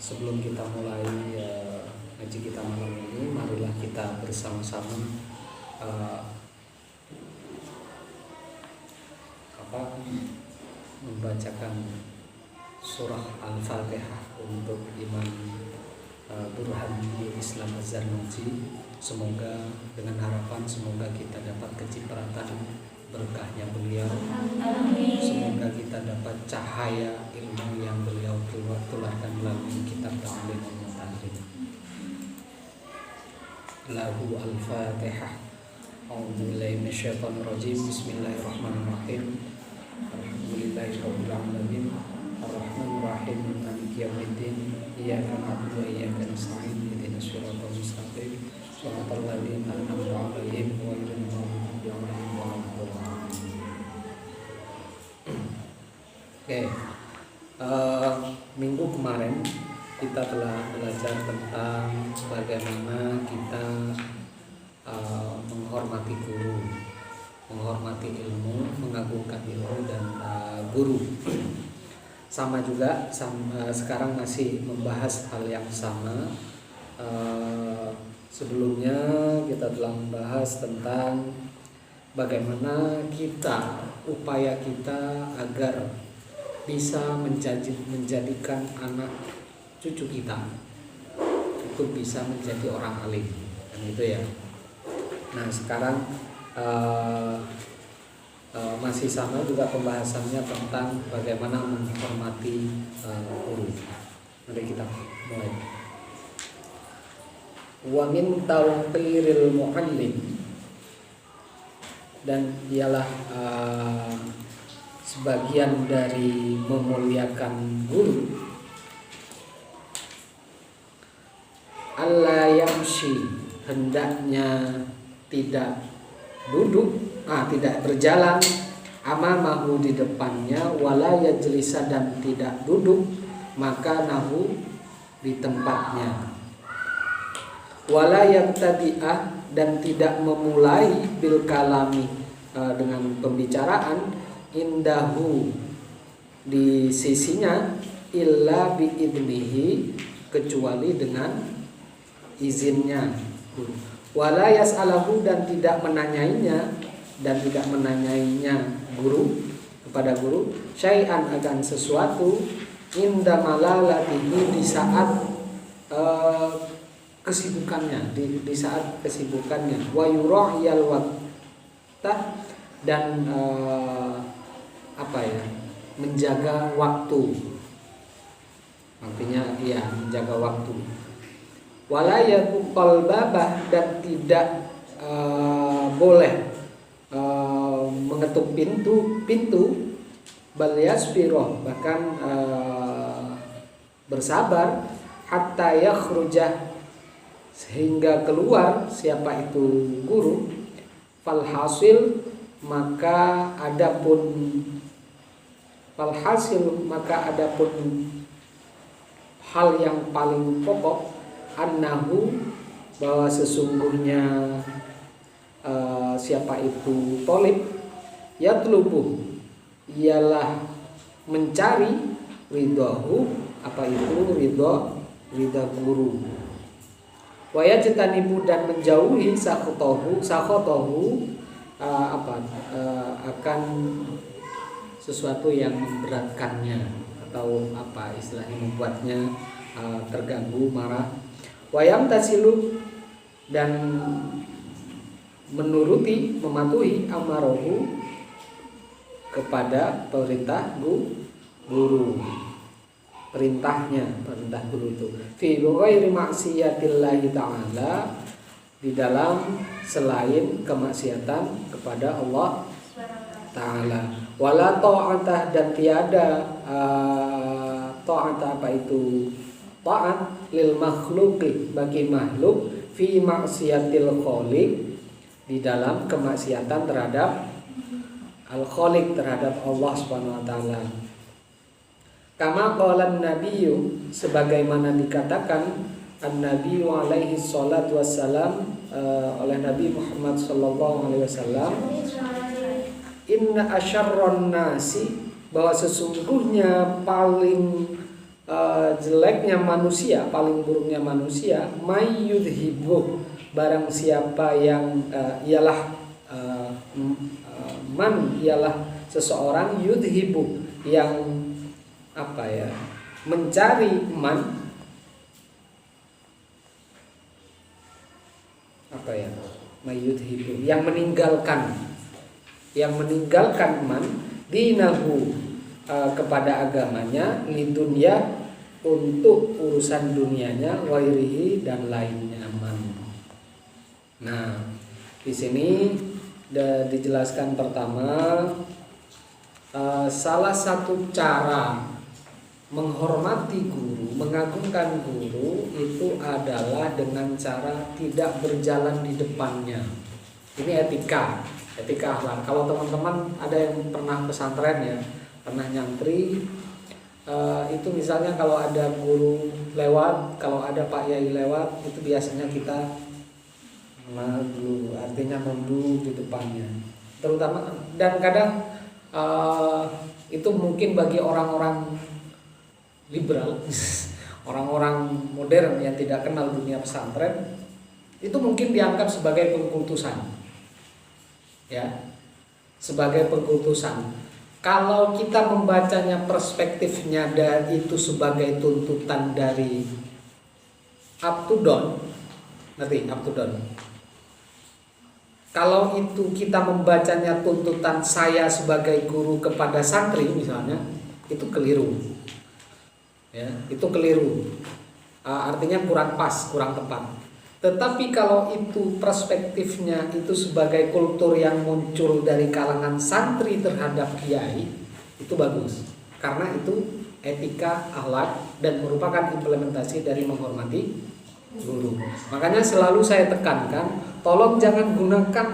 Sebelum kita mulai ngaji kita malam ini, marilah kita bersama-sama membacakan surah Al-Fatihah untuk Imam Burhanuddin Islam Az-Zarnuji. Semoga dengan harapan semoga kita dapat kecipratan berkahnya beliau. Semoga kita dapat cahaya ilmu yang beliau tularkan melalui kitab Ta'lim wa Ta'lim. Lahu Al-Fatihah. A'udzubillahi minasyaitonir rajim. Bismillahirrahmanirrahim. Alhamdulillahirabbil alamin. Arrahmanir rahim. Maliki yaumiddin. Iyyaka na'budu wa iyyaka nasta'in. Ihdinas siratal mustaqim. Shiratal ladzina an'amta 'alaihim ghairil maghdubi 'alaihim waladdallin. Oke. Minggu kemarin kita telah belajar tentang bagaimana kita menghormati guru, menghormati ilmu, mengagungkan ilmu dan guru. Sama juga sekarang masih membahas hal yang sama. Sebelumnya kita telah membahas tentang bagaimana upaya kita agar bisa menjadikan anak cucu kita itu bisa menjadi orang alim, kan itu ya. Nah sekarang masih sama juga pembahasannya tentang bagaimana menghormati guru. Mari kita mulai. Wa min tawqiril muallim, dan ialah sebagian dari memuliakan guru, alla yamshi, hendaknya tidak berjalan, amamahu, di depannya, wala yajlisa, dan tidak duduk, maka nahu, di tempatnya, wala yabtadi'ah, dan tidak memulai bil kalami, dengan pembicaraan, indahu, di sisinya, illa biidnihi, kecuali dengan izinnya, wala yas'alahu, dan tidak menanyainya guru, kepada guru, syai'an, akan sesuatu, inda malalatihi, di saat kesibukannya, di saat kesibukannya, wa yura'yal waqtah, dan menjaga waktu, artinya menjaga waktu, wala yaquqal babah, dan tidak boleh mengetuk pintu, bal yasbiroh, bahkan bersabar, hatta yakhrujah, sehingga keluar siapa itu guru, falhasil, maka adapun hal yang paling pokok, annahu, bahwa sesungguhnya siapa itu tolib, yatlubu, ialah mencari, ridahu, ridha guru, wa yajtanibu, dan menjauhi sakhotohu, akan sesuatu yang memberatkannya, atau istilahnya membuatnya terganggu, marah, wayam tasilu, dan mematuhi amarohu, kepada perintah guru, perintah guru itu, fi ghairi maksiyatillahi ta'ala, di dalam selain kemaksiatan kepada Allah Ta'ala, wala ta'atah, dan tiada ta'atah, ta'at lil makhluqi, bagi makhluk, fi maksiatil khaliq, di dalam kemaksiatan terhadap al-khaliq, terhadap Allah Subhanahu wa taala. Kama qala an-nabiyyu, sebagaimana dikatakan an-nabi alaihi salatu wassalam, oleh Nabi Muhammad sallallahu alaihi wasallam, inna asyarron nasi, bahwa sesungguhnya paling jeleknya manusia, paling buruknya manusia, may yudhibu, barang siapa yang man ialah seseorang, yudhibu yang mencari man, may yudhibu yang meninggalkan man dinahu kepada agamanya, lidunya untuk urusan dunianya, wairihi dan lainnya man. Nah, di sini dijelaskan pertama, salah satu cara menghormati guru, mengagungkan guru itu adalah dengan cara tidak berjalan di depannya. Ini etika akhlak. Kalau teman-teman ada yang pernah pesantren ya, pernah nyantri, itu misalnya kalau ada guru lewat, kalau ada Pak Yai lewat, itu biasanya kita maju, artinya nunduk di depannya. Terutama dan kadang itu mungkin bagi orang-orang liberal, orang-orang modern yang tidak kenal dunia pesantren, itu mungkin dianggap sebagai pengkultusan. Ya, sebagai pengkultusan. Kalau kita membacanya perspektifnya dan itu sebagai tuntutan dari up to down, ngerti up to down. Kalau itu kita membacanya tuntutan saya sebagai guru kepada santri misalnya, itu keliru. Ya, itu keliru. Artinya kurang pas, kurang tepat. Tetapi kalau itu perspektifnya itu sebagai kultur yang muncul dari kalangan santri terhadap kiai, itu bagus. Karena itu etika, akhlak, dan merupakan implementasi dari menghormati guru. Makanya selalu saya tekankan, tolong jangan gunakan,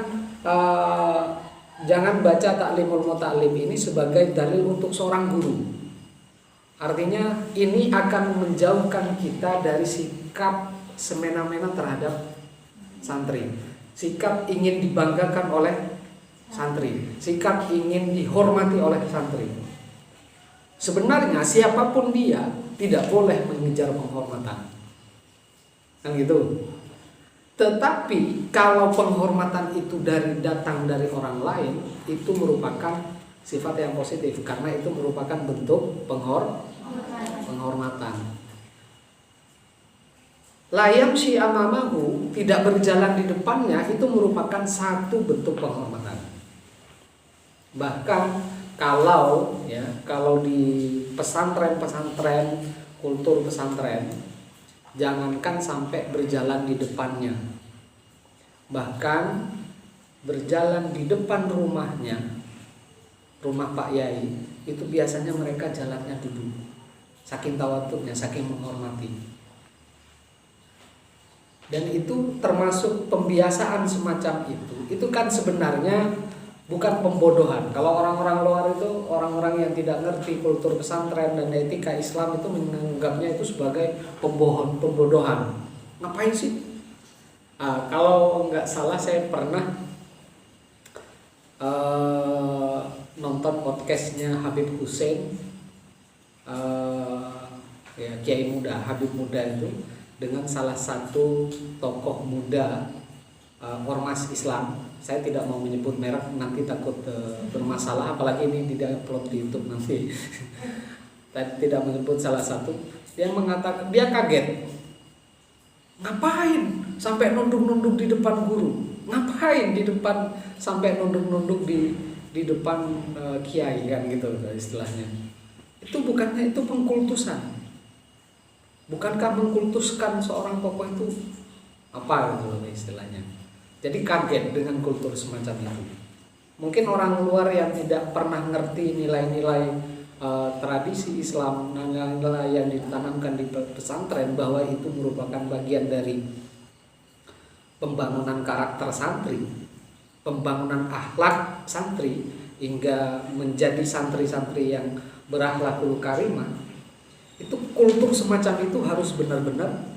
jangan baca Ta'limul Muta'allim ini sebagai dalil untuk seorang guru. Artinya ini akan menjauhkan kita dari sikap semena-mena terhadap santri, sikap ingin dibanggakan oleh santri, sikap ingin dihormati oleh santri. Sebenarnya siapapun dia tidak boleh mengejar penghormatan, kan gitu. Tetapi kalau penghormatan itu datang dari orang lain, itu merupakan sifat yang positif, karena itu merupakan bentuk penghormatan. Layam si amamahu, tidak berjalan di depannya, itu merupakan satu bentuk penghormatan. Bahkan kalau di pesantren, kultur pesantren, jangankan sampai berjalan di depannya, bahkan berjalan di depan rumahnya, rumah Pak Yai, itu biasanya mereka jalannya duduk, saking tawaduknya, saking menghormati. Dan itu termasuk pembiasaan semacam itu. Itu kan sebenarnya bukan pembodohan. Kalau orang-orang luar itu, orang-orang yang tidak ngerti kultur pesantren dan etika Islam, itu menganggapnya itu sebagai pembodohan. Ngapain sih? Kalau nggak salah saya pernah nonton podcastnya Habib Hussein, Kiai Muda, Habib Muda itu, dengan salah satu tokoh muda ormas Islam. Saya tidak mau menyebut merek, nanti takut bermasalah, apalagi ini tidak upload di YouTube nanti. Tidak menyebut salah satu. Dia mengatakan dia kaget. Ngapain sampai nunduk-nunduk di depan guru? Ngapain di depan sampai nunduk-nunduk di depan kiai, kan gitu istilahnya. Itu bukannya itu pengkultusan? Bukankah mengkultuskan seorang tokoh itu apa gitu istilahnya? Jadi kaget dengan kultur semacam itu. Mungkin orang luar yang tidak pernah ngerti nilai-nilai tradisi Islam, nilai-nilai yang ditanamkan di pesantren, bahwa itu merupakan bagian dari pembangunan karakter santri, pembangunan akhlak santri, hingga menjadi santri-santri yang berakhlakul karimah. Itu kultur semacam itu harus benar-benar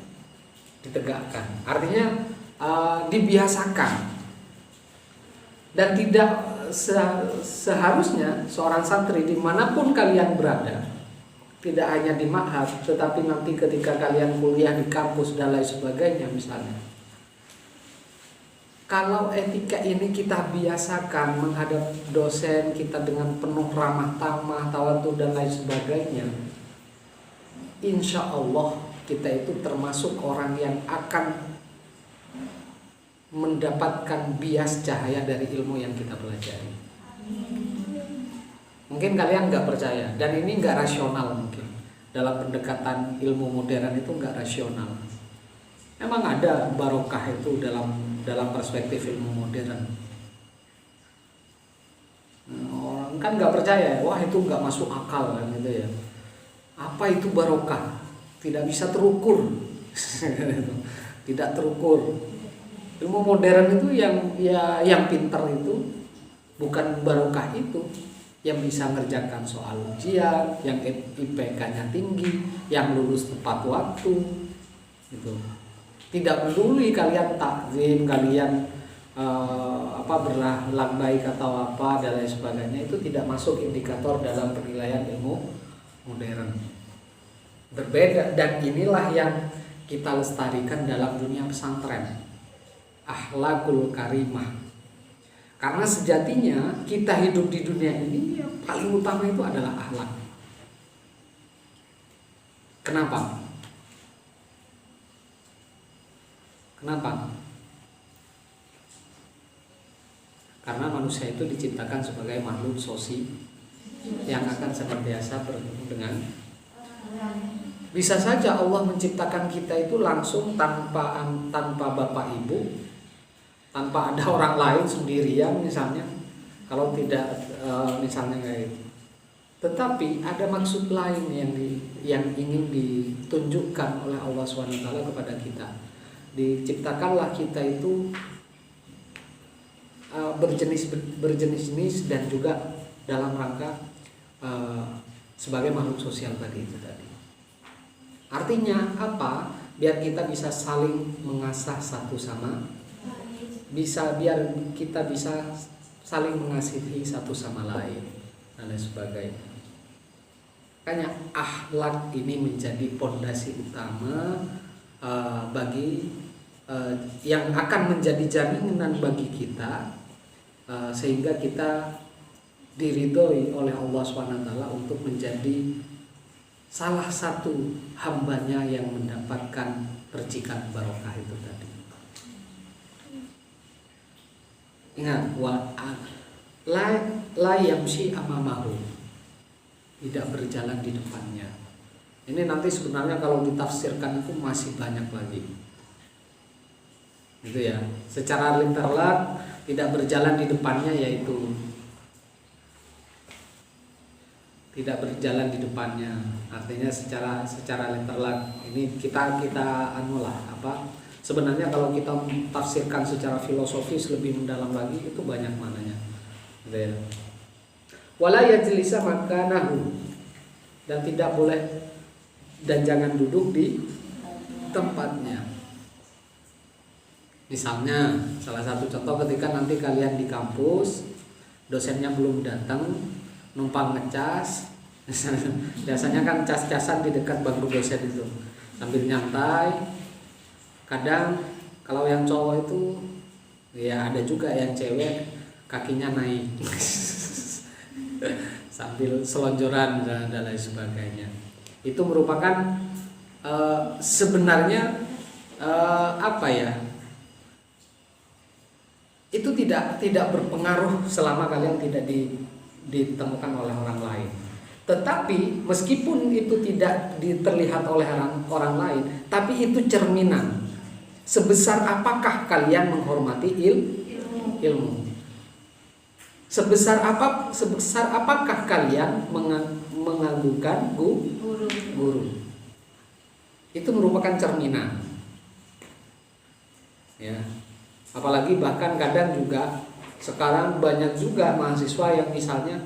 ditegakkan. Artinya dibiasakan. Dan tidak seharusnya seorang santri dimanapun kalian berada, tidak hanya di ma'had, tetapi nanti ketika kalian kuliah di kampus dan lain sebagainya misalnya. Kalau etika ini kita biasakan menghadap dosen kita dengan penuh ramah tamah, tawadhu dan lain sebagainya, insya Allah kita itu termasuk orang yang akan mendapatkan bias cahaya dari ilmu yang kita pelajari. Mungkin kalian nggak percaya, dan ini nggak rasional mungkin. Dalam pendekatan ilmu modern itu nggak rasional. Emang ada barokah itu dalam perspektif ilmu modern. Orang kan nggak percaya, wah itu nggak masuk akal kan gitu ya. Apa itu barokah? Tidak bisa terukur, tidak terukur. Ilmu modern itu yang pintar itu bukan barokah itu, yang bisa ngerjakan soal ujian, yang IPK-nya tinggi, yang lulus tepat waktu, gitu. Tidak peduli kalian takzim, kalian berlaku baik atau apa dan lain sebagainya, itu tidak masuk indikator dalam penilaian ilmu modern. Berbeda, dan inilah yang kita lestarikan dalam dunia pesantren, akhlakul karimah. Karena sejatinya kita hidup di dunia ini yang paling utama itu adalah akhlak. Kenapa? Karena manusia itu diciptakan sebagai makhluk sosial yang akan senantiasa bertemu dengan. Bisa saja Allah menciptakan kita itu langsung tanpa bapak ibu, tanpa ada orang lain, sendirian misalnya, kalau tidak misalnya kayak itu. Tetapi ada maksud lain yang ingin ditunjukkan oleh Allah SWT kepada kita. Diciptakanlah kita itu berjenis-jenis dan juga dalam rangka sebagai makhluk sosial tadi. Artinya apa? Biar kita bisa saling mengasah satu sama, biar kita bisa saling mengasihi satu sama lain dan lain sebagainya. Makanya akhlak ini menjadi pondasi utama bagi yang akan menjadi jaminan bagi kita, sehingga kita diridhoi oleh Allah SWT untuk menjadi salah satu hambanya yang mendapatkan percikan barokah itu tadi. Ingat, la yamshi amamahu, tidak berjalan di depannya. Ini nanti sebenarnya kalau ditafsirkan itu masih banyak lagi, gitu ya. Secara literal tidak berjalan di depannya, yaitu tidak berjalan di depannya. Artinya secara literal ini kita sebenarnya kalau kita tafsirkan secara filosofis lebih mendalam lagi itu banyak maknanya. Gitu ya. Wala yajlisa makanahu, dan tidak boleh dan jangan duduk di tempatnya. Misalnya salah satu contoh ketika nanti kalian di kampus, dosennya belum datang, numpang ngecas. Biasanya kan cas-casan di dekat bangku dosen itu sambil nyantai. Kadang kalau yang cowok itu ya ada juga yang cewek kakinya naik sambil selonjoran dan lain sebagainya. Itu merupakan sebenarnya itu tidak berpengaruh selama kalian tidak ditemukan oleh orang lain. Tetapi meskipun itu tidak terlihat oleh orang lain, tapi itu cerminan sebesar apakah kalian menghormati ilmu. Sebesar apakah kalian mengagungkan guru. Itu merupakan cerminan. Ya. Apalagi bahkan kadang juga sekarang banyak juga mahasiswa yang misalnya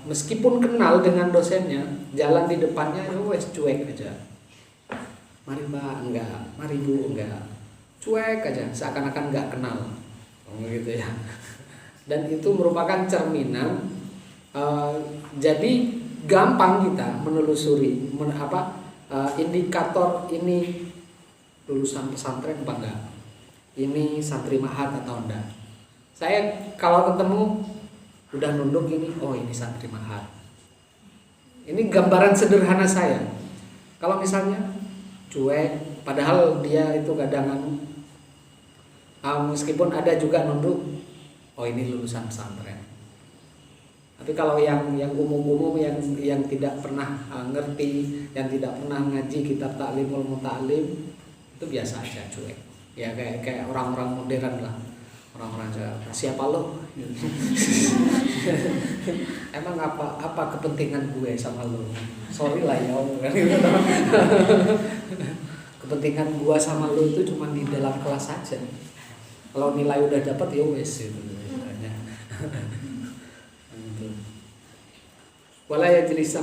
meskipun kenal dengan dosennya, jalan di depannya wes cuek aja. Mari Mbak, enggak. Mari Bu, enggak. Cuek aja, seakan-akan enggak kenal. Gitu ya. Dan itu merupakan cerminan. Jadi gampang kita menelusuri indikator ini lulusan pesantren apa enggak, ini santri ma'had atau enggak. Saya kalau ketemu udah nunduk ini, oh ini santri ma'had. Ini gambaran sederhana saya. Kalau misalnya cuek, padahal dia itu kadang meskipun ada juga nunduk, oh ini lulusan pesantren. Tapi kalau yang umum-umum yang tidak pernah ngerti, yang tidak pernah ngaji kitab Ta'limul Muta'allim, itu biasa aja cuek. Ya kayak orang-orang modern lah. Orang-orang siapa lo? Emang apa kepentingan gue sama lo? Sorry lah ya. Kepentingan gue sama lo itu cuma di dalam kelas saja. Kalau nilai udah dapat ya wes itu. Wala yajlis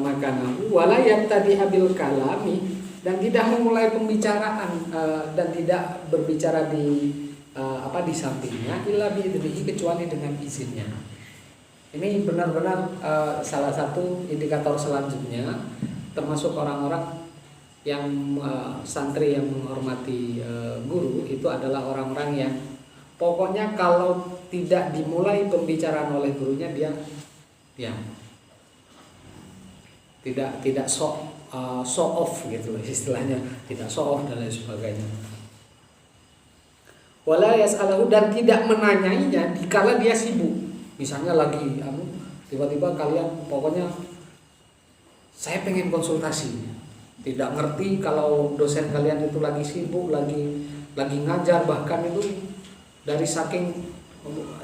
makanahu wala yabtadi abil kalami, dan tidak memulai pembicaraan dan tidak berbicara di sampingnya illa biidnihi, kecuali dengan izinnya. Ini benar-benar salah satu indikator selanjutnya, termasuk orang-orang yang santri yang menghormati guru itu adalah orang-orang yang pokoknya kalau tidak dimulai pembicaraan oleh gurunya dia tidak show off gitu istilahnya, tidak show off dan lain sebagainya. Wala yas'alahu, dan tidak menanyainya dikala dia sibuk. Misalnya lagi tiba-tiba kalian pokoknya saya pengen konsultasi, tidak ngerti kalau dosen kalian itu lagi sibuk, lagi ngajar, bahkan itu dari saking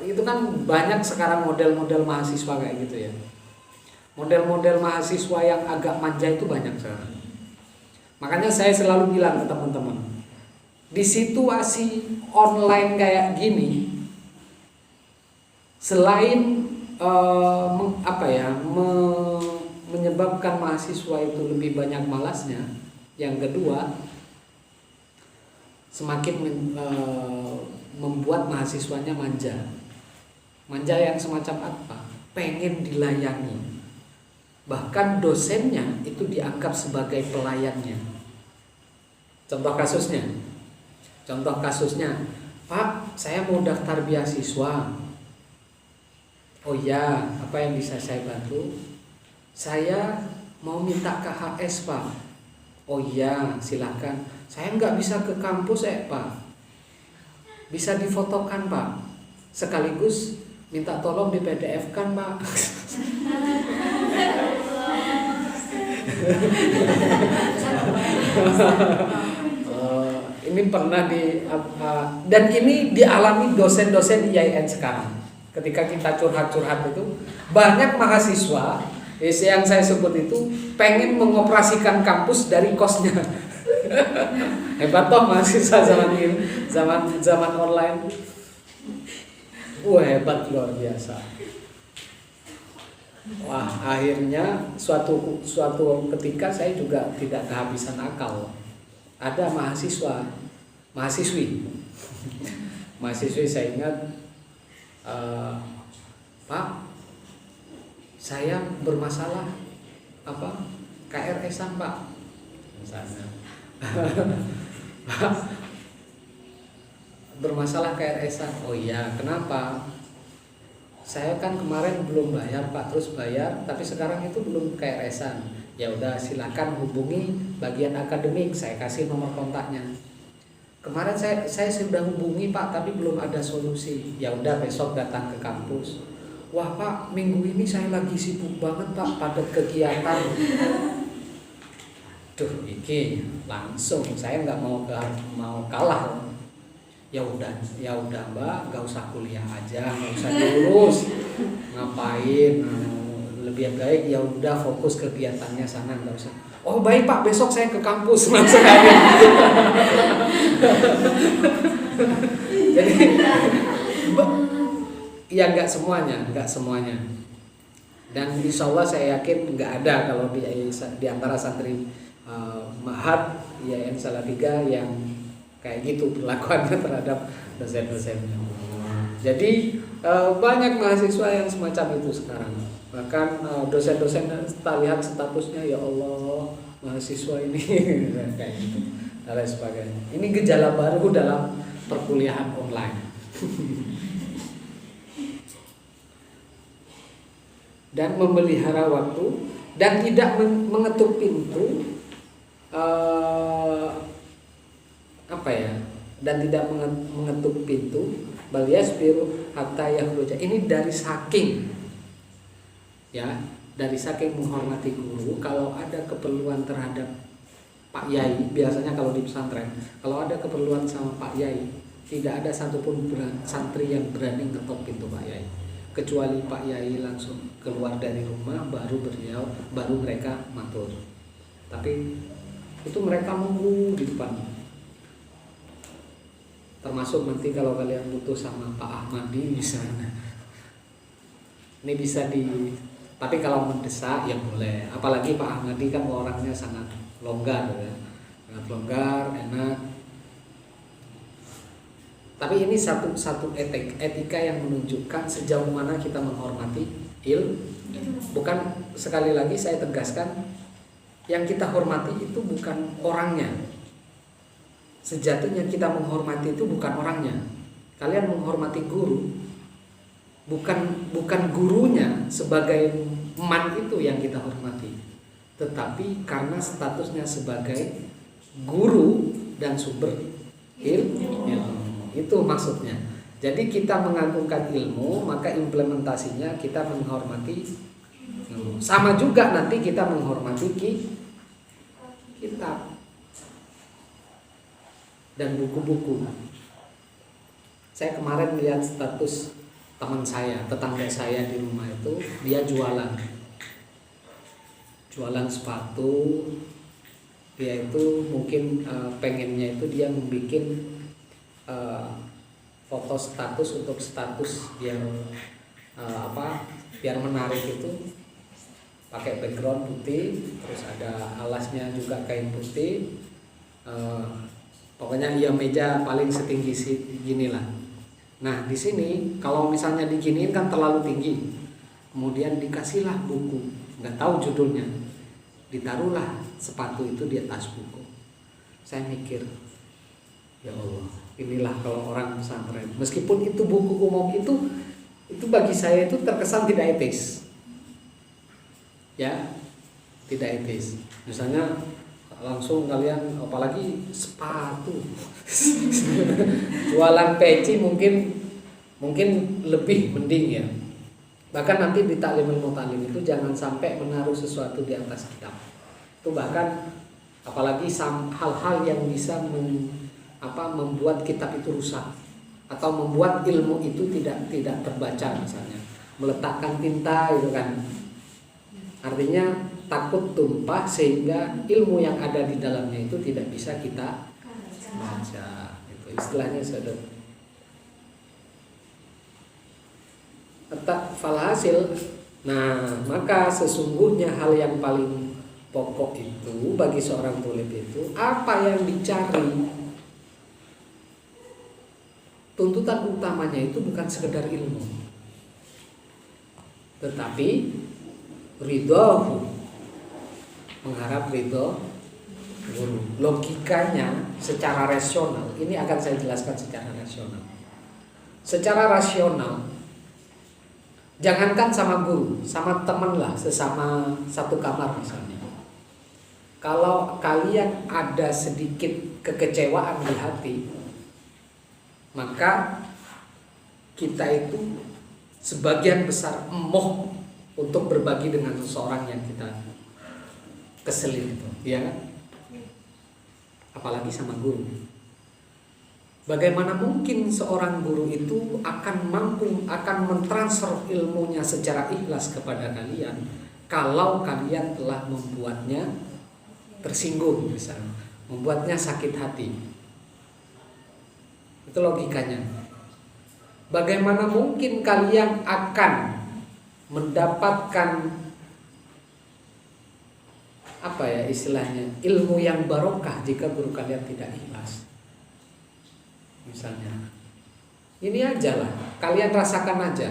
itu kan banyak sekarang model-model mahasiswa kayak gitu ya. Model-model mahasiswa yang agak manja itu banyak sekarang. Makanya saya selalu bilang ke teman-teman, di situasi online kayak gini, selain menyebabkan mahasiswa itu lebih banyak malasnya, yang kedua semakin membuat mahasiswanya manja. Manja yang semacam apa? Pengen dilayani. Bahkan dosennya itu dianggap sebagai pelayannya. Contoh kasusnya, Pak, saya mau daftar beasiswa. Oh ya, apa yang bisa saya bantu? Saya mau minta KHS, Pak. Oh iya, silakan. Saya nggak bisa ke kampus, Pak. Bisa difotokan, Pak. Sekaligus minta tolong di PDF-kan, Pak. Ini pernah dan ini dialami dosen-dosen IAIN sekarang. Ketika kita curhat-curhat itu, banyak mahasiswa yang saya sebut itu pengen mengoperasikan kampus dari kosnya. Hebat toh mahasiswa zaman ini, zaman online. Hebat, luar biasa. Wah, akhirnya suatu ketika saya juga tidak kehabisan akal. Ada mahasiswi saya ingat, Pak, saya bermasalah KRS-an, Pak, misalnya. Bermasalah KRS-an. Oh iya, kenapa? Saya kan kemarin belum bayar, Pak, terus bayar, tapi sekarang itu belum KRS-an. Ya udah, silakan hubungi bagian akademik, saya kasih nomor kontaknya. Kemarin saya sudah hubungi, Pak, tapi belum ada solusi. Ya udah, besok datang ke kampus. Wah, Pak, minggu ini saya lagi sibuk banget, Pak, padat kegiatan. Duh, iki langsung saya nggak mau kalah. Ya udah Mbak, nggak usah kuliah aja, nggak usah diurus, ngapain, lebih baik ya udah fokus kegiatannya sana, nggak usah. Oh baik Pak, besok saya ke kampus langsung aja. Jadi ya nggak semuanya. Dan insya Allah saya yakin nggak ada kalau di antara santri Ma'had IAIN Salatiga yang kayak gitu perlakuannya terhadap dosen-dosennya. Jadi banyak mahasiswa yang semacam itu sekarang. Bahkan dosen-dosen kita lihat statusnya, ya Allah mahasiswa ini kayak gitu dan lain sebagainya. Ini gejala baru dalam perkuliahan online. Dan memelihara waktu dan tidak mengetuk pintu, dan tidak mengetuk pintu, bal yasbiru hatta yakhruja. Ini dari saking menghormati guru. Kalau ada keperluan terhadap Pak Yai, biasanya kalau di pesantren, kalau ada keperluan sama Pak Yai, tidak ada satupun santri yang berani ngetok pintu Pak Yai, kecuali Pak Yai langsung keluar dari rumah baru mereka matur. Tapi itu mereka nunggu di depan. Termasuk nanti kalau kalian butuh sama Pak Ahmadi misalnya, ini bisa tapi kalau mendesak ya boleh. Apalagi Pak Ahmadi kan orangnya sangat longgar ya, sangat longgar, enak. Tapi ini satu etika yang menunjukkan sejauh mana kita menghormati Bukan, sekali lagi saya tegaskan, yang kita hormati itu bukan orangnya. Sejatinya kita menghormati itu bukan orangnya. Kalian menghormati guru, bukan gurunya sebagai man itu yang kita hormati, tetapi karena statusnya sebagai guru dan sumber ilmu. Itu maksudnya. Jadi kita mengagungkan ilmu, maka implementasinya kita menghormati ilmu. Sama juga nanti kita menghormati kitab dan buku-buku. Saya kemarin lihat status teman saya, tetangga saya di rumah itu, dia jualan sepatu. Dia itu mungkin pengennya itu dia membuat foto status untuk status biar biar menarik, itu pakai background putih, terus ada alasnya juga kain putih, pokoknya dia meja paling setinggi gini lah. Nah di sini kalau misalnya diginiin kan terlalu tinggi, kemudian dikasihlah buku, nggak tahu judulnya, ditaruhlah sepatu itu di atas buku. Saya mikir, ya Allah, inilah kalau orang pesantren. Meskipun itu buku umum, itu bagi saya itu terkesan tidak etis. Ya, tidak etis. Misalnya langsung kalian, apalagi sepatu, jualan peci mungkin lebih mending ya. Bahkan nanti di taklimul mutalim itu jangan sampai menaruh sesuatu di atas kitab. Itu bahkan apalagi hal-hal yang bisa membuat kitab itu rusak atau membuat ilmu itu tidak terbaca, misalnya meletakkan tinta itu kan, artinya takut tumpah sehingga ilmu yang ada di dalamnya itu tidak bisa kita baca. Itu istilahnya saudara. Falhasil, nah maka sesungguhnya hal yang paling pokok itu bagi seorang tulib itu apa yang dicari. Tuntutan utamanya itu bukan sekedar ilmu, tetapi ridhohu, mengharap ridho guru. Logikanya secara rasional, ini akan saya jelaskan secara rasional. Secara rasional, jangankan sama guru, sama teman lah, sesama satu kamar misalnya. Kalau kalian ada sedikit kekecewaan di hati, maka kita itu sebagian besar emoh untuk berbagi dengan seseorang yang kita keselin itu, ya kan? Apalagi sama guru. Bagaimana mungkin seorang guru itu akan mentransfer ilmunya secara ikhlas kepada kalian kalau kalian telah membuatnya tersinggung, misalnya, membuatnya sakit hati. Itu logikanya. Bagaimana mungkin kalian akan mendapatkan istilahnya ilmu yang barokah jika guru kalian tidak ikhlas? Misalnya, ini aja lah, kalian rasakan aja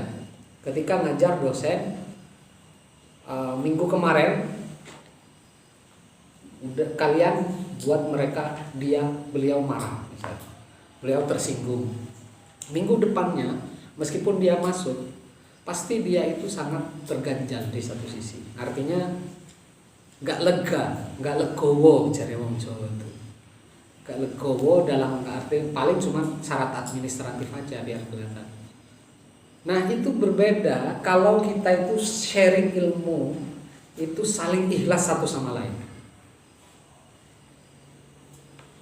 ketika ngajar dosen minggu kemarin kalian buat beliau marah misalnya, beliau tersinggung. Minggu depannya meskipun dia masuk, pasti dia itu sangat terganjal di satu sisi. Artinya nggak lega, nggak legowo cari wong Jawa itu. Nggak legowo dalam arti paling cuma syarat administratif aja biar kelihatan. Nah itu berbeda kalau kita itu sharing ilmu, itu saling ikhlas satu sama lain.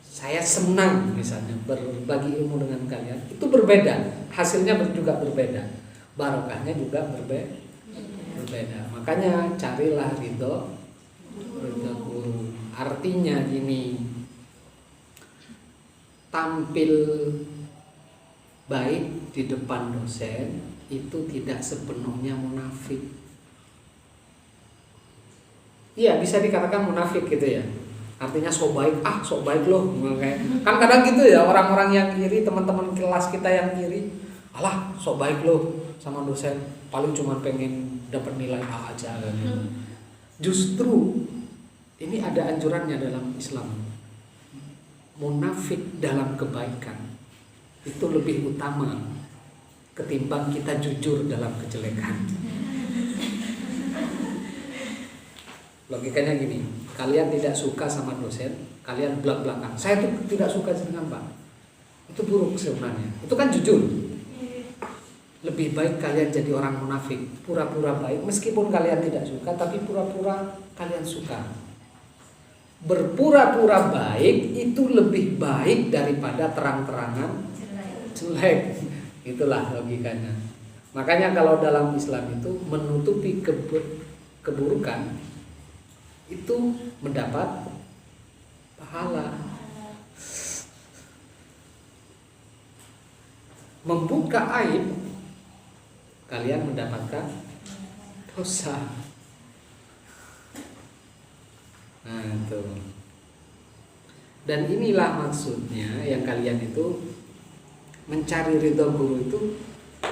Saya senang misalnya berbagi ilmu dengan kalian, itu berbeda, hasilnya juga berbeda, barokahnya juga berbeda. Makanya carilah ridho guru. Artinya gini, tampil baik di depan dosen itu tidak sepenuhnya munafik. Iya bisa dikatakan munafik gitu ya. Artinya sok baik loh. Kan kadang gitu ya orang-orang yang iri, teman-teman kelas kita yang iri, alah sok baik loh sama dosen, paling cuma pengen dapat nilai A aja. Justru ini ada anjurannya dalam Islam. Munafik dalam kebaikan itu lebih utama ketimbang kita jujur dalam kejelekan. Logikanya gini, kalian tidak suka sama dosen, kalian belak-belakan. Saya tuh tidak suka dengan Pak. Itu buruk sebenarnya. Itu kan jujur. Lebih baik kalian jadi orang munafik, pura-pura baik, meskipun kalian tidak suka, tapi pura-pura kalian suka. Berpura-pura baik itu lebih baik daripada terang-terangan jelek. Itulah logikanya. Makanya kalau dalam Islam itu menutupi keburukan itu mendapat pahala. Membuka aib kalian mendapatkan dosa. Nah itu. Dan inilah maksudnya yang kalian itu mencari ridho guru itu,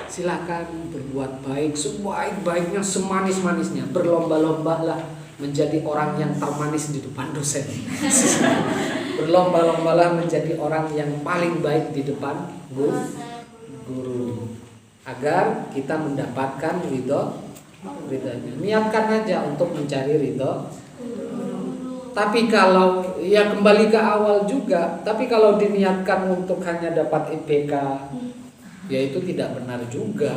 silakan berbuat baik sebaik-baiknya, semanis-manisnya, berlomba-lombalah menjadi orang yang termanis di depan dosen. Berlomba-lombalah menjadi orang yang paling baik di depan guru agar kita mendapatkan ridhonya. Niatkan aja untuk mencari ridho. Tapi kalau ya kembali ke awal juga, tapi kalau diniatkan untuk hanya dapat IPK, ya itu tidak benar juga.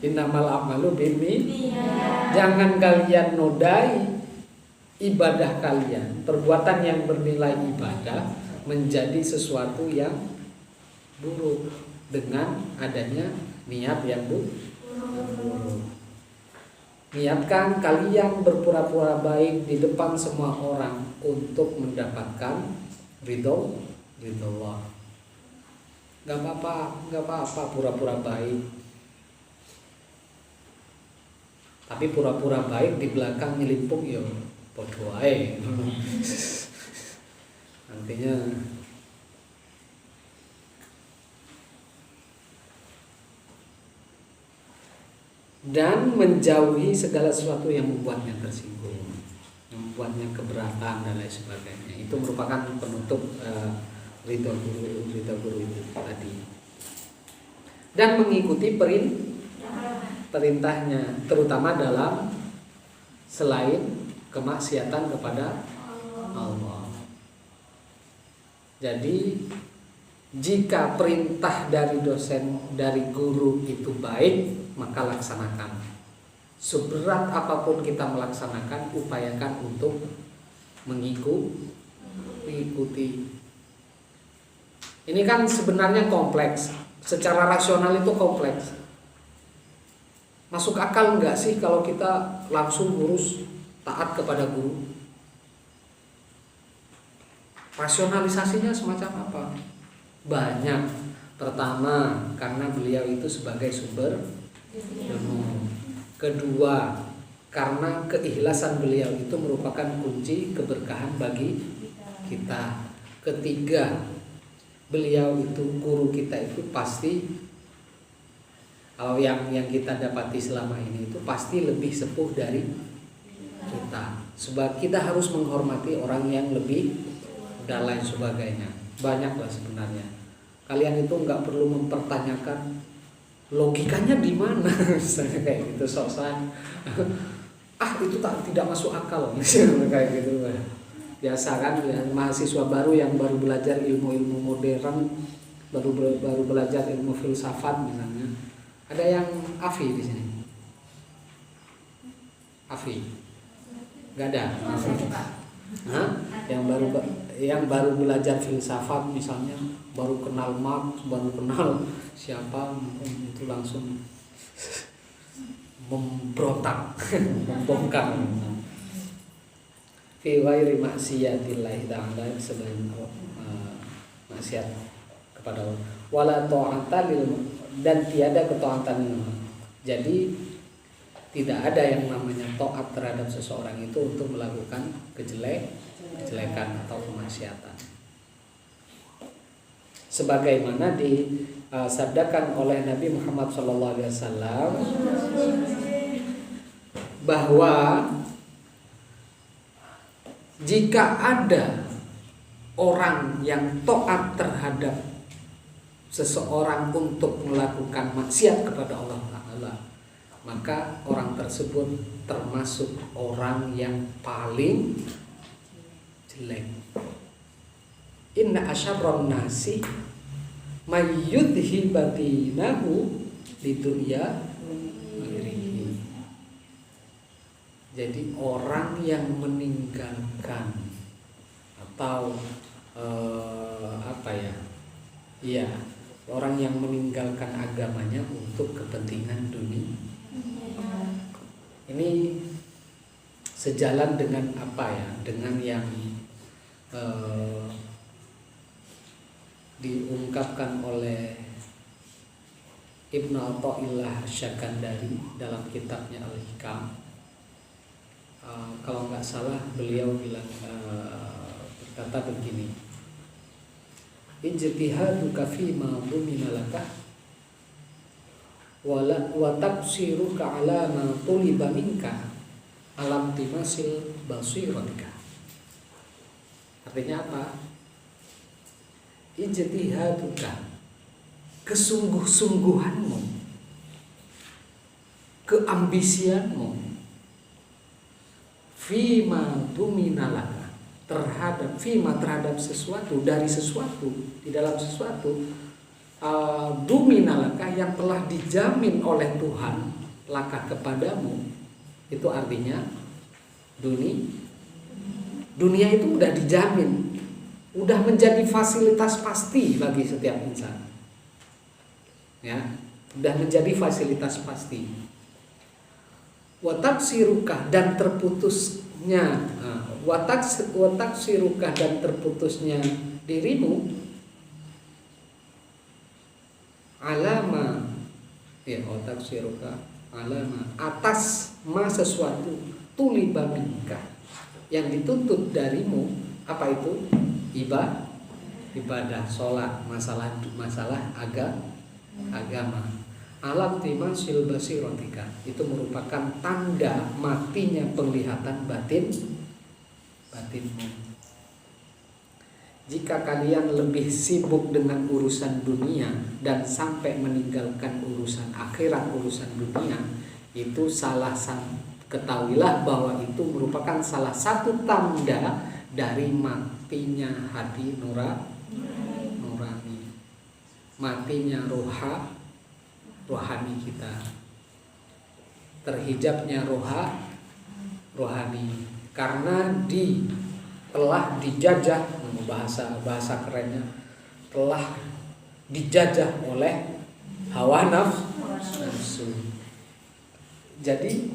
Innamal a'malu binniyat. Jangan kalian nodai ibadah kalian, perbuatan yang bernilai ibadah menjadi sesuatu yang buruk dengan adanya niat yang buruk. Niatkan kalian berpura-pura baik di depan semua orang untuk mendapatkan ridho Allah. Gak apa-apa pura-pura baik. Tapi pura-pura baik di belakang nyelimpung ya podo ae. Nantinya dan menjauhi segala sesuatu yang membuatnya tersinggung, yang membuatnya keberatan dan lain sebagainya. Itu merupakan penutup ridho guru itu tadi. Dan mengikuti perintahnya, terutama dalam selain kemaksiatan kepada Allah. Jadi jika perintah dari dosen, dari guru itu baik, maka laksanakan. Seberat apapun kita melaksanakan, upayakan untuk mengikuti. Ini kan sebenarnya kompleks. Secara rasional itu kompleks. Masuk akal enggak sih kalau kita langsung lurus taat kepada guru? Rasionalisasinya semacam apa? Banyak. Pertama, karena beliau itu sebagai sumber ilmu. Kedua, karena keikhlasan beliau itu merupakan kunci keberkahan bagi kita. Ketiga, beliau itu guru kita itu pasti Kalau yang kita dapati selama ini itu pasti lebih sepuh dari kita. Sebab kita harus menghormati orang yang lebih dan lain sebagainya. Banyaklah sebenarnya. Kalian itu nggak perlu mempertanyakan logikanya di mana, misalnya kayak gitu sok-sokan. Itu tidak masuk akal, misalnya kayak gitu. Biasa kan ya, mahasiswa baru yang baru belajar ilmu-ilmu modern, baru belajar ilmu filsafat misalnya. Ada yang Afi di sini? Afi? Gak ada. Hah? Yang baru belajar filsafat misalnya, baru kenal Marx, baru kenal siapa, itu langsung memberontak, membongkar. Fi ghairi maksiatillah ta'ala, selain maksiat kepada Allah. Wala ta'ata lil, dan tiada ketaatan. Jadi tidak ada yang namanya taat terhadap seseorang itu untuk melakukan kejelekan atau kemaksiatan. Sebagaimana disabdakan oleh Nabi Muhammad SAW bahwa jika ada orang yang taat terhadap seseorang untuk melakukan maksiat kepada Allah Ta'ala, maka orang tersebut termasuk orang yang paling jelek. Inna asyarron nasi mayyudhi batinahu lidunya ghairihi. Jadi orang yang meninggalkan atau orang yang meninggalkan agamanya untuk kepentingan dunia. Ini sejalan dengan dengan yang diungkapkan oleh Ibnu Athaillah Syakandari dalam kitabnya Al-Hikam. Kalau nggak salah beliau bilang berkata begini, ijtihaduka fima dhumina laka wa taqsiruka ala ma tuliba minka alam timasil basiratika. Artinya apa? Ijtihaduka, kesungguh-sungguhanmu, keambisianmu, fima dhumina laka, terhadap sesuatu, dari sesuatu, di dalam sesuatu, duminalaka, yang telah dijamin oleh Tuhan laka kepadamu. Itu artinya dunia itu udah dijamin, udah menjadi fasilitas pasti bagi setiap insan, ya, udah menjadi fasilitas pasti. Wataksiruka, dan terputusnya wataksiruka, dan terputusnya dirimu, alama, ya, wataksiruka alama, atas ma sesuatu, tuliba minka, yang dituntut darimu. Apa itu? Ibadah, sholat, masalah agama. Alam timasil basirotika, itu merupakan tanda matinya penglihatan batinmu. Jika kalian lebih sibuk dengan urusan dunia dan sampai meninggalkan urusan akhirat, urusan dunia, itu ketahuilah bahwa itu merupakan salah satu tanda dari matinya hati nurani, matinya rohani kita, terhijabnya rohani, karena telah dijajah, bahasa kerennya, telah dijajah oleh hawa nafsu. Jadi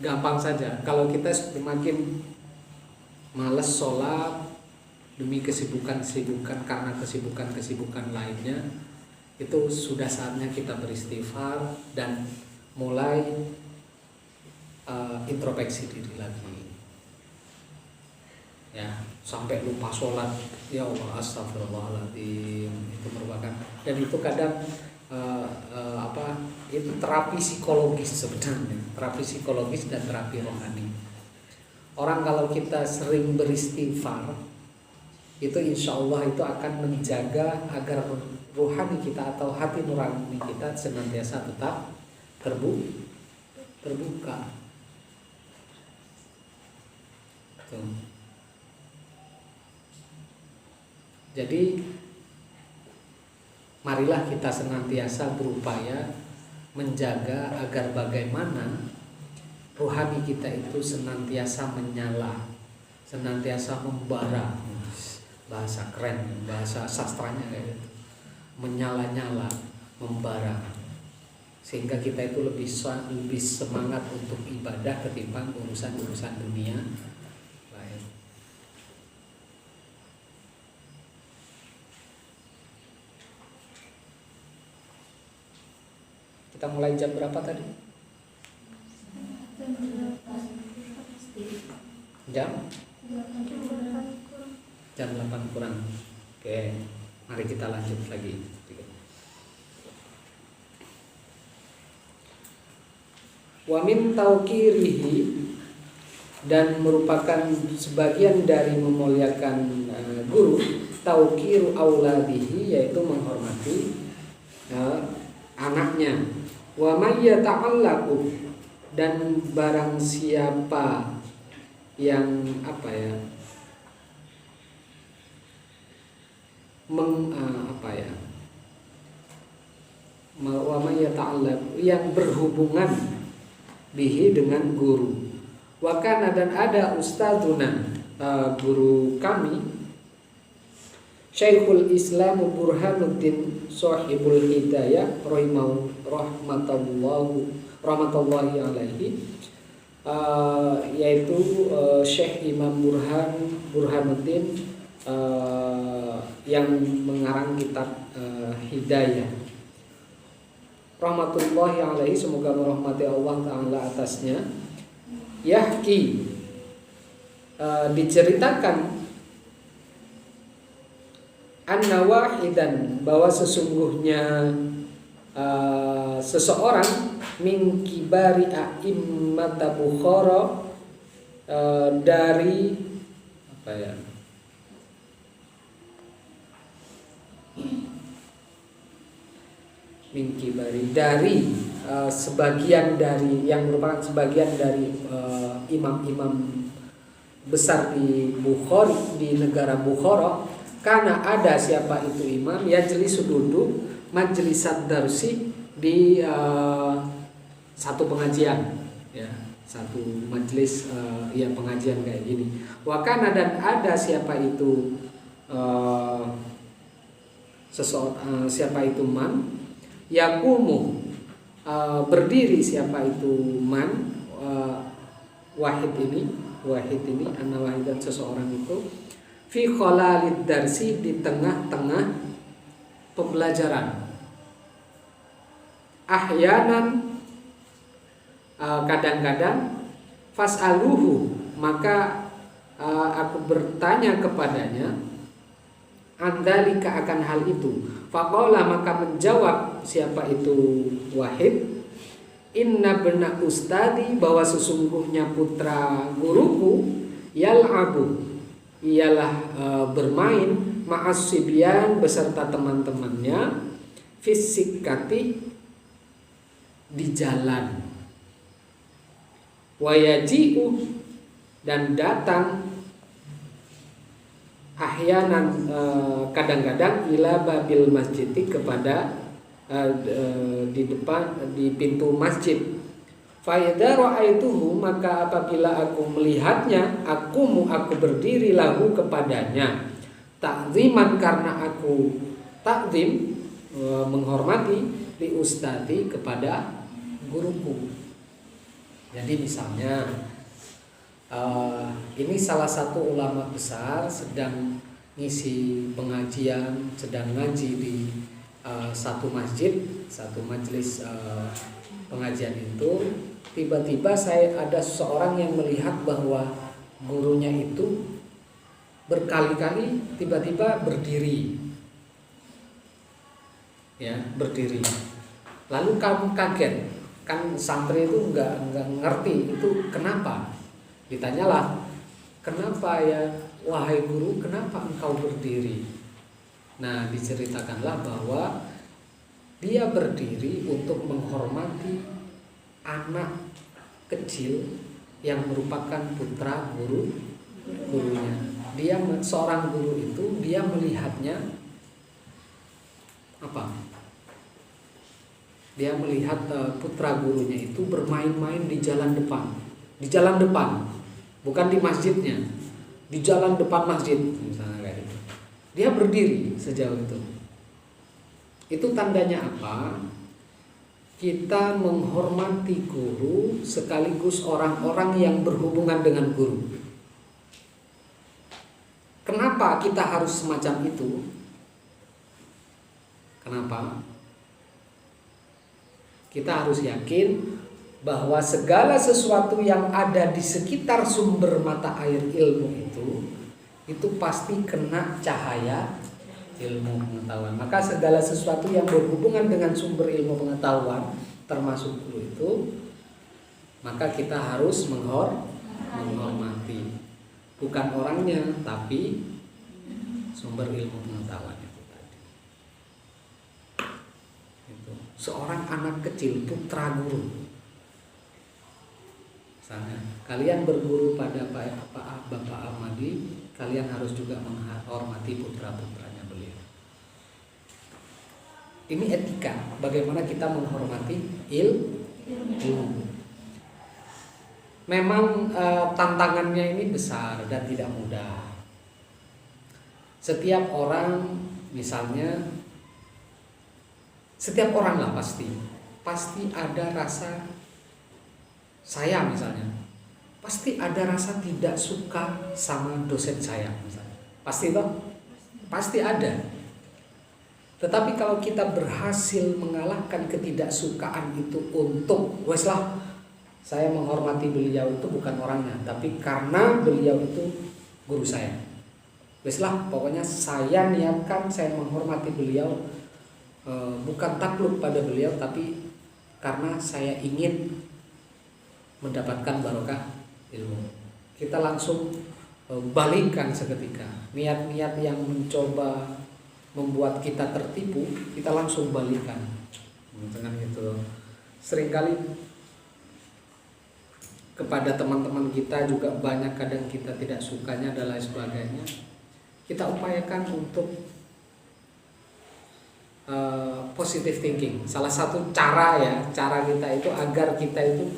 gampang saja, kalau kita semakin malas sholat demi kesibukan karena kesibukan lainnya, itu sudah saatnya kita beristighfar dan mulai introspeksi diri lagi, ya, sampai lupa sholat, ya Allah, astagfirullahaladzim, itu merupakan, dan itu kadang itu terapi psikologis sebenarnya, terapi psikologis dan terapi rohani. Orang kalau kita sering beristighfar, itu insya Allah itu akan menjaga agar rohani kita atau hati nurani kita senantiasa tetap terbuka. Tuh. Jadi marilah kita senantiasa berupaya menjaga agar bagaimana rohani kita itu senantiasa menyala, senantiasa membara. Bahasa keren, bahasa sastranya kayak gitu. Menyala-nyala, membara. Sehingga kita itu lebih semangat untuk ibadah ketimbang urusan-urusan dunia lain. Kita mulai jam berapa tadi? Jam 8 kurang. Oke, mari kita lanjut lagi. Wa min tauqirihi, dan merupakan sebagian dari memuliakan guru, tauqiru auladihi, yaitu menghormati anaknya. Wa may yata'allaqu, dan barang siapa yang wa may yata'allaqu, yang berhubungan bihi, dengan guru. Wa kana, dan ada ustadzuna, guru kami, Syekhul Islam Burhanuddin Shahibul Hidayah rahmatullahi alaihi, yaitu Syekh Imam Burhanuddin yang mengarang kitab Hidayah, rahmatullahi alaihi, semoga merahmati Allah Ta'ala atasnya. Yahki, diceritakan, anna wahidan, bahwa sesungguhnya seseorang, min kibari a'immata Bukhara, dari min kibari, dari sebagian dari, yang merupakan sebagian dari imam-imam besar di Bukhari, di negara Bukhara. Karena ada siapa itu imam, yajlisu, duduk, majlisat darsi, di satu pengajian, ya, satu majelis pengajian kayak gini. Wakana, dan ada siapa itu siapa itu man, yakumu, berdiri siapa itu man, wahid ini anna wahidan, seseorang itu, fi kholalid darsi, di tengah-tengah pembelajaran. Ahyanan, kadang-kadang, fas'aluhu, maka aku bertanya kepadanya, andalika, akan hal itu. Faqala, maka menjawab siapa itu wahid, inna bena ustadi, bahwa sesungguhnya putra guruku, yal'abu, ialah bermain, ma'as sibyan, beserta teman-temannya, fisikati, di jalan, wayaji'u, dan datang, ahyanan, kadang-kadang, ila babil masjidi, kepada di depan, di pintu masjid. Fa idza ra'aituhu, maka apabila aku melihatnya, aku berdiri lahu kepadanya, ta'ziman, karena aku takzim, menghormati, li ustadi, kepada guruku. Jadi misalnya ini salah satu ulama besar sedang ngisi pengajian, sedang ngaji di satu masjid, satu majelis pengajian itu. Tiba-tiba ada seseorang yang melihat bahwa gurunya itu berkali-kali tiba-tiba berdiri, ya, berdiri. Lalu kamu kaget, kan santri itu nggak ngerti itu kenapa. Ditanyalah, kenapa ya wahai guru, kenapa engkau berdiri? Nah, diceritakanlah bahwa dia berdiri untuk menghormati anak kecil yang merupakan putra gurunya. Dia seorang guru itu dia melihatnya apa? Dia melihat putra gurunya itu bermain-main di jalan depan. Di jalan depan, bukan di masjidnya. Di jalan depan masjid misalnya kayak gitu. Dia berdiri sejauh itu. Itu tandanya apa? Kita menghormati guru sekaligus orang-orang yang berhubungan dengan guru. Kenapa kita harus semacam itu? Kenapa? Kita harus yakin bahwa segala sesuatu yang ada di sekitar sumber mata air ilmu itu pasti kena cahaya ilmu pengetahuan. Maka segala sesuatu yang berhubungan dengan sumber ilmu pengetahuan termasuk guru itu, maka kita harus menghormati bukan orangnya tapi sumber ilmu pengetahuan itu tadi. Itu. Seorang anak kecil putra guru. Misalnya, kalian berguru pada Bapak Ahmadi, kalian harus juga menghormati putra-putranya beliau. Ini etika, bagaimana kita menghormati ilmu. Memang tantangannya ini besar dan tidak mudah. Setiap orang, misalnya, setiap orang lah pasti ada rasa saya misalnya, pasti ada rasa tidak suka sama dosen saya misalnya. Pasti toh? Pasti ada. Tetapi kalau kita berhasil mengalahkan ketidaksukaan itu untuk weslah, saya menghormati beliau itu bukan orangnya, tapi karena beliau itu guru saya. Weslah, pokoknya saya niatkan saya menghormati beliau, bukan takluk pada beliau, tapi karena saya ingin mendapatkan barokah ilmu. Kita langsung balikkan seketika. Niat-niat yang mencoba membuat kita tertipu, kita langsung balikkan. Dengan itu, seringkali kepada teman-teman kita juga banyak kadang kita tidak sukanya dan lain sebagainya. Kita upayakan untuk positive thinking. Salah satu cara kita itu agar kita itu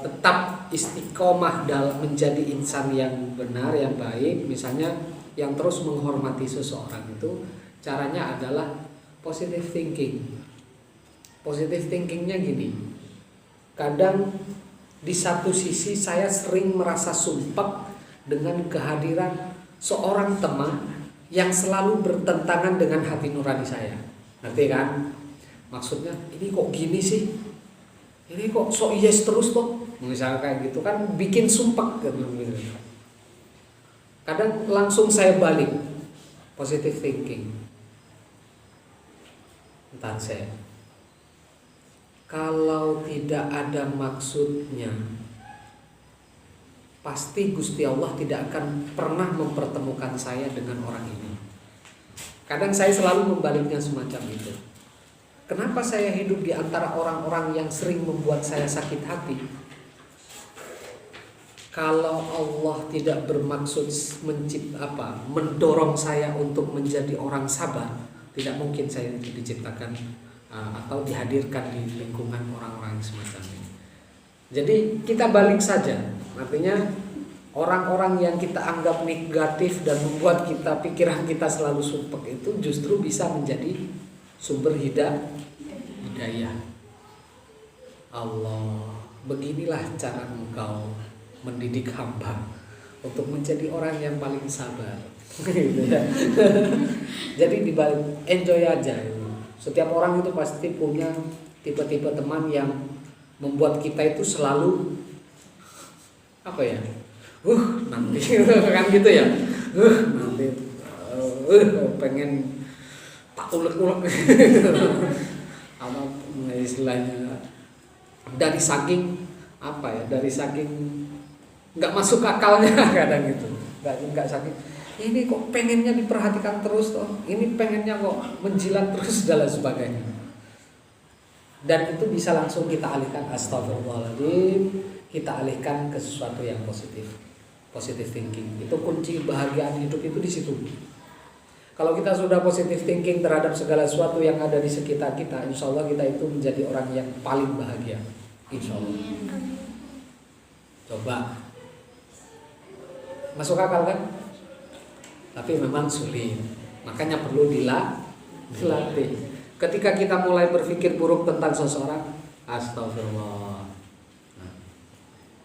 tetap istiqomah dalam menjadi insan yang benar, yang baik, misalnya yang terus menghormati seseorang itu caranya adalah positive thinking. Positive thinkingnya gini, kadang di satu sisi saya sering merasa sumpek dengan kehadiran seorang teman yang selalu bertentangan dengan hati nurani saya. Ngerti kan? Maksudnya ini kok gini sih? Ini kok sok yes terus toh, misalnya kayak gitu kan bikin sumpek gitu. Kadang langsung saya balik, positive thinking. Entar saya, kalau tidak ada maksudnya, pasti Gusti Allah tidak akan pernah mempertemukan saya dengan orang ini. Kadang saya selalu membaliknya semacam itu. Kenapa saya hidup di antara orang-orang yang sering membuat saya sakit hati? Kalau Allah tidak bermaksud mendorong saya untuk menjadi orang sabar, tidak mungkin saya diciptakan atau dihadirkan di lingkungan orang-orang semacam ini. Jadi kita balik saja. Artinya orang-orang yang kita anggap negatif dan membuat pikiran kita selalu sumpek itu justru bisa menjadi sumber hidayah. Allah, beginilah cara Engkau mendidik hamba untuk menjadi orang yang paling sabar. Gitu ya. Jadi dibalik, enjoy aja. Setiap orang itu pasti punya tipe-tipe teman yang membuat kita itu selalu nanti kan gitu ya. Nanti pengen tak ulek-ulek. apa istilahnya, dari saking apa ya, dari saking nggak masuk akalnya kadang gitu, nggak saking ini kok pengennya diperhatikan terus toh, ini pengennya kok menjilat terus dan sebagainya, dan itu bisa langsung kita alihkan, astagfirullahaladzim, kita alihkan ke sesuatu yang positive thinking. Itu kunci kebahagiaan hidup itu di situ. Kalau kita sudah positive thinking terhadap segala sesuatu yang ada di sekitar kita, insya Allah kita itu menjadi orang yang paling bahagia, insya Allah. Coba, masuk akal kan? Tapi memang sulit, makanya perlu dilatih. Ketika kita mulai berpikir buruk tentang seseorang, astagfirullah. Nah,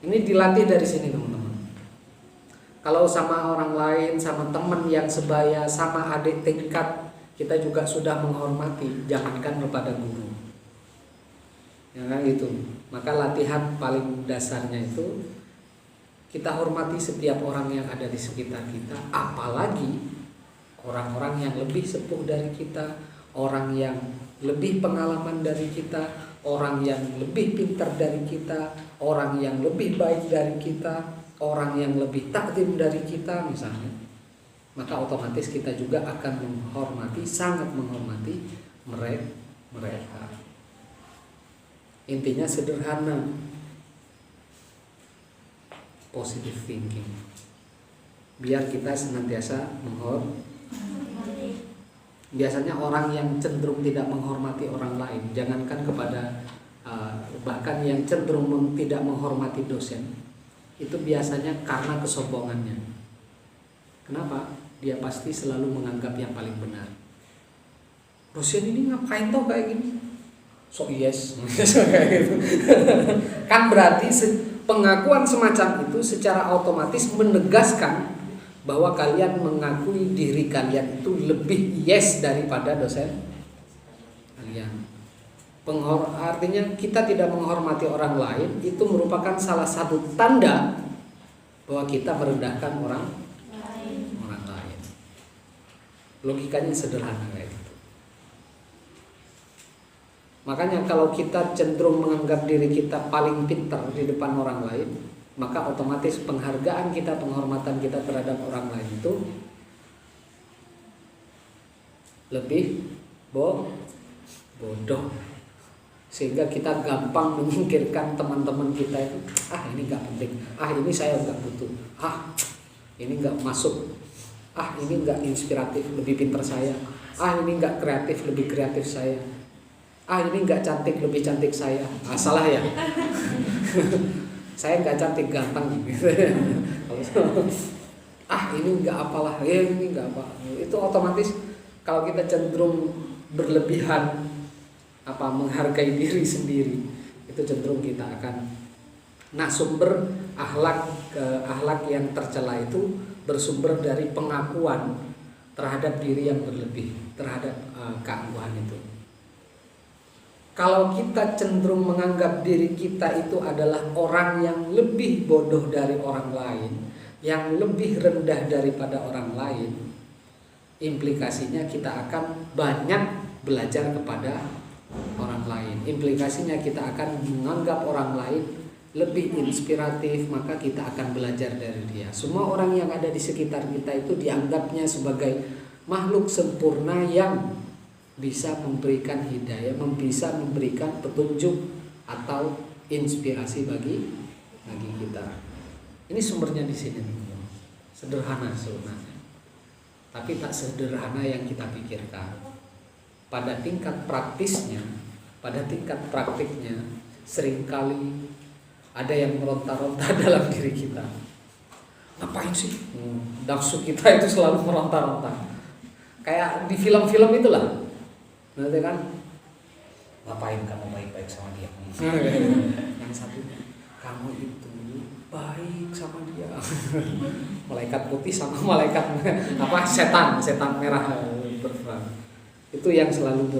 ini dilatih dari sini teman-teman. Kalau sama orang lain, sama teman yang sebaya, sama adik tingkat, kita juga sudah menghormati, jangankan kepada guru. Ya kan gitu. Maka latihan paling dasarnya itu kita hormati setiap orang yang ada di sekitar kita, apalagi orang-orang yang lebih sepuh dari kita, orang yang lebih pengalaman dari kita, orang yang lebih pintar dari kita, orang yang lebih baik dari kita, orang yang lebih takdim dari kita misalnya, maka otomatis kita juga akan menghormati, sangat menghormati mereka. Intinya sederhana, positive thinking, biar kita senantiasa menghormati. Biasanya orang yang cenderung tidak menghormati orang lain, jangankan kepada bahkan yang cenderung tidak menghormati dosen, itu biasanya karena kesombongannya. Kenapa? Dia pasti selalu menganggap yang paling benar. Dosen ini ngapain toh kayak gini? So yes, kayak gitu. Kan berarti pengakuan semacam itu secara otomatis menegaskan bahwa kalian mengakui diri kalian itu lebih yes daripada dosen kalian. Artinya kita tidak menghormati orang lain itu merupakan salah satu tanda bahwa kita merendahkan orang lain. Logikanya sederhana kayak gitu. Makanya kalau kita cenderung menganggap diri kita paling pintar di depan orang lain, maka otomatis penghargaan kita, penghormatan kita terhadap orang lain itu lebih bodoh. Sehingga kita gampang menyingkirkan teman-teman kita itu, ini gak penting, ini saya gak butuh, ini gak masuk, ini gak inspiratif, lebih pintar saya, ini gak kreatif, lebih kreatif saya, ini gak cantik, lebih cantik saya. Salah ya. Saya gak cantik, ganteng gitu. Ini gak apalah, ini gak apa. Itu otomatis kalau kita cenderung berlebihan menghargai diri sendiri, itu cenderung kita akan sumber akhlak yang tercela itu bersumber dari pengakuan terhadap diri yang berlebih, terhadap keangkuhan itu. Kalau kita cenderung menganggap diri kita itu adalah orang yang lebih bodoh dari orang lain, yang lebih rendah daripada orang lain, implikasinya kita akan banyak belajar kepada orang lain. Implikasinya kita akan menganggap orang lain lebih inspiratif, maka kita akan belajar dari dia. Semua orang yang ada di sekitar kita itu dianggapnya sebagai makhluk sempurna yang bisa memberikan hidayah, bisa memberikan petunjuk atau inspirasi bagi kita. Ini sumbernya di sini. Sederhana sebenarnya, tapi tak sederhana yang kita pikirkan. Pada tingkat praktisnya, pada tingkat praktiknya, seringkali ada yang meronta-ronta dalam diri kita. Ngapain sih? Nafsu kita itu selalu meronta-ronta. Kayak di film-film itulah. Nanti kan, ngapain kamu baik-baik sama dia? Yang satu, kamu itu baik sama dia. Malaikat putih sama malaikat setan merah berperang. Itu yang selalu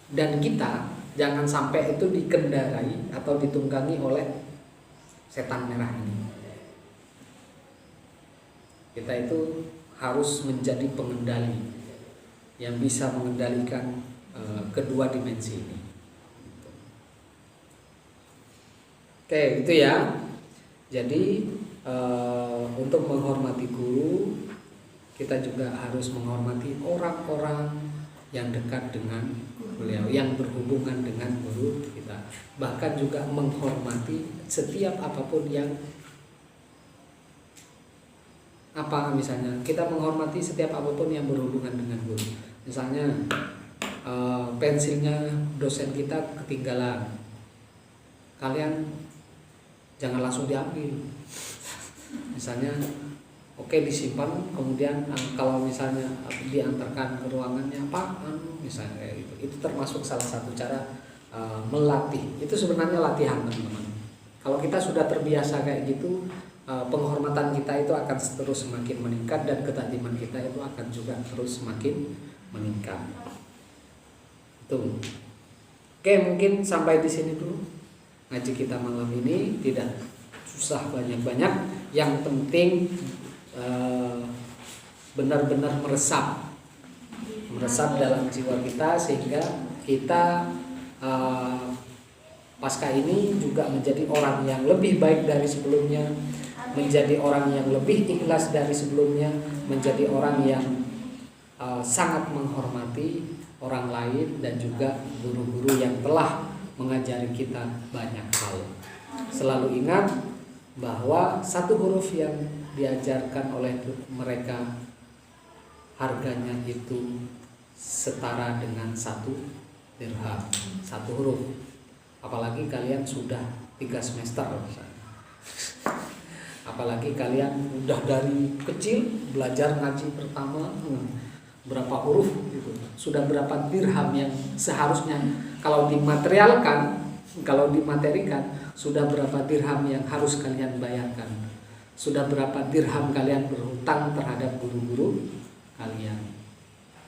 dan kita jangan sampai itu dikendarai atau ditunggangi oleh setan merah ini. Kita itu harus menjadi pengendali yang bisa mengendalikan kedua dimensi ini. Oke, itu ya. Jadi untuk menghormati guru, kita juga harus menghormati orang-orang yang dekat dengan beliau, yang berhubungan dengan guru kita. Bahkan juga menghormati setiap apapun yang misalnya kita menghormati setiap apapun yang berhubungan dengan guru. Misalnya pensilnya dosen kita ketinggalan, kalian jangan langsung diambil. Misalnya oke, disimpan, kemudian kalau misalnya diantarkan ke ruangannya Pak, misalnya kayak gitu. Itu termasuk salah satu cara melatih. Itu sebenarnya latihan, teman-teman. Kalau kita sudah terbiasa kayak gitu, penghormatan kita itu akan terus semakin meningkat dan ketajiman kita itu akan juga terus semakin meningkat. Itu. Oke, mungkin sampai di sini dulu ngaji kita malam ini. Tidak susah banyak-banyak, yang penting benar-benar meresap dalam jiwa kita, sehingga kita pasca ini juga menjadi orang yang lebih baik dari sebelumnya, menjadi orang yang lebih ikhlas dari sebelumnya, menjadi orang yang sangat menghormati orang lain dan juga guru-guru yang telah mengajari kita banyak hal. Selalu ingat bahwa satu huruf yang diajarkan oleh mereka harganya itu setara dengan 1 dirham, satu huruf. Apalagi kalian sudah 3 semester misalnya. Apalagi kalian udah dari kecil belajar ngaji pertama, berapa huruf gitu. Sudah berapa dirham yang seharusnya kalau dimaterialkan, kalau dimaterikan, sudah berapa dirham yang harus kalian bayarkan. Sudah berapa dirham kalian berhutang terhadap guru-guru kalian.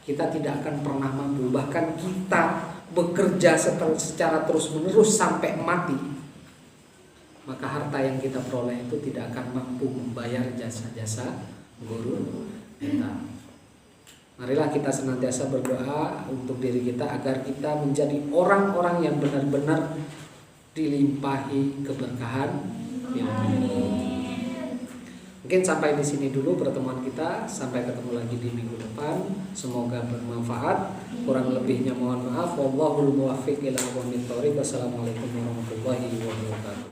Kita tidak akan pernah mampu, bahkan kita bekerja secara terus-menerus sampai mati, maka harta yang kita peroleh itu tidak akan mampu membayar jasa-jasa guru kita. Marilah kita senantiasa berdoa untuk diri kita agar kita menjadi orang-orang yang benar-benar dilimpahi keberkahan ilmu. Mungkin sampai di sini dulu pertemuan kita. Sampai ketemu lagi di minggu depan. Semoga bermanfaat. Kurang lebihnya mohon maaf. Wallahul muwaffiq ila aqwamit thoriq. Wassalamualaikum warahmatullahi wabarakatuh.